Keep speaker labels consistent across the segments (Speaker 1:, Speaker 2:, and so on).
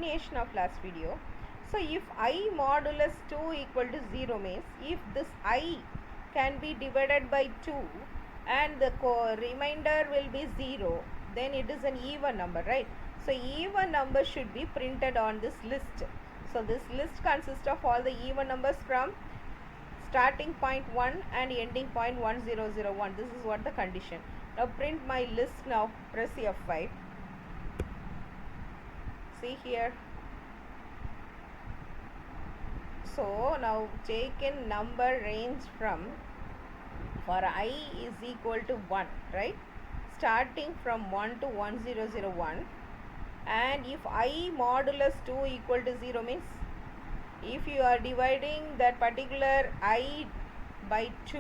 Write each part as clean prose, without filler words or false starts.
Speaker 1: continuation of last video. So if I modulus 2 equal to 0 means if this I can be divided by 2 and the remainder will be 0, then it is an even number, right? So even number should be printed on this list. So this list consists of all the even numbers from starting point 1 and ending point 1001. This is what the condition. Now print my list now. Press F5. See here. So now take in number range from, for I is equal to 1, right? Starting from 1 to 1001. And if I modulus 2 equal to 0 means, if you are dividing that particular I by 2,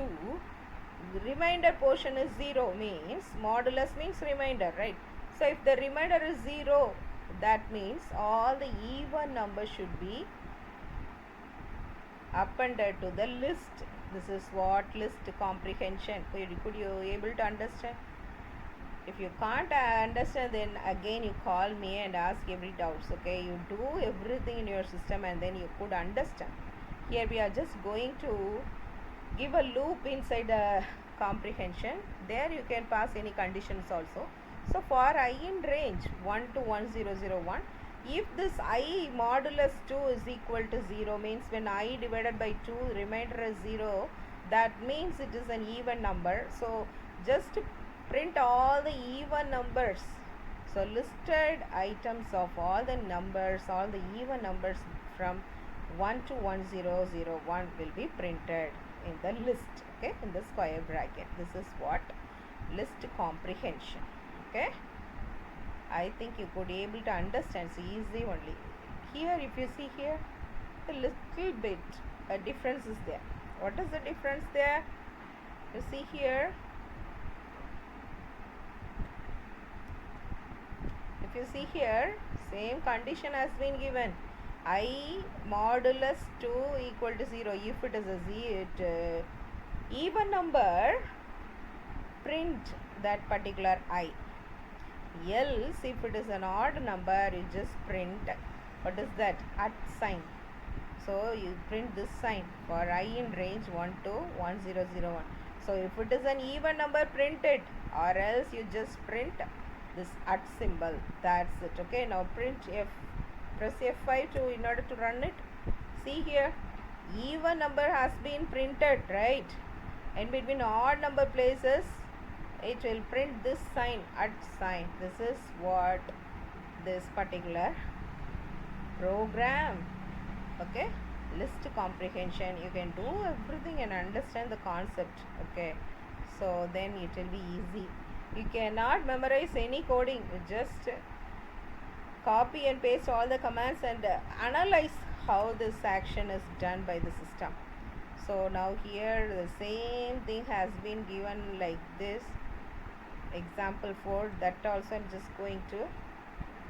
Speaker 1: remainder portion is 0 means, modulus means remainder, right? So if the remainder is 0, that means all the even numbers should be appended to the list. This is what list comprehension. Could you able to understand? If you can't understand, then again you call me and ask every doubts. Okay, you do everything in your system and then you could understand. Here we are just going to give a loop inside the comprehension. There you can pass any conditions also. So for I in range 1 to 1001, if this I modulus 2 is equal to 0 means when I divided by 2 remainder is 0, that means it is an even number. So just print all the even numbers. So listed items of all the numbers, all the even numbers from 1 to 1001 will be printed in the list, okay, in the square bracket. This is what list comprehension. Okay, I think you could able to understand. So easy only. Here if you see here, a little bit a difference is there. What is the difference there? You see here, if you see here, same condition has been given. I modulus 2 equal to 0. If it is a even number, print that particular I. Else if it is an odd number, you just print, what is that, at sign. So you print this sign for I in range 1 to 1001. So if it is an even number, print it, or else you just print this at symbol. That's it. Okay, now print press F5 to in order to run it. See here, even number has been printed, right? And between odd number places, it will print this sign, at sign. This is what this particular program, okay, list comprehension. You can do everything and understand the concept. Okay, so then it will be easy. You cannot memorize any coding. You just copy and paste all the commands and analyze how this action is done by the system. So now here the same thing has been given like this. Example 4, that also I'm just going to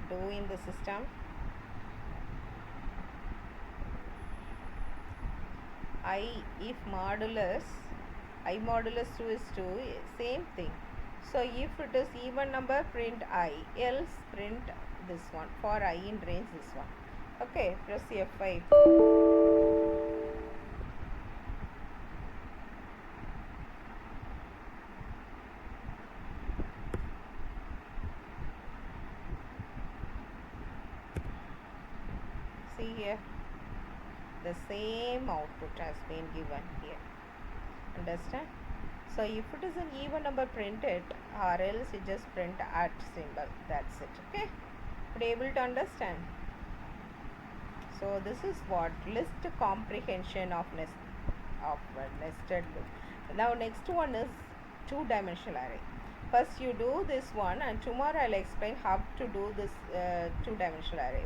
Speaker 1: do in the system. If modulus I modulus 2 is 2, same thing. So if it is even number, print I, else print this one. For I in range, this one. Okay, press F5. See here, the same output has been given here. Understand? So if it is an even number, print it, or else you just print at symbol. That's it. Okay, but able to understand. So this is what list comprehension of nested loop. Now next one is two-dimensional array. First you do this one, and tomorrow I'll explain how to do this two-dimensional array.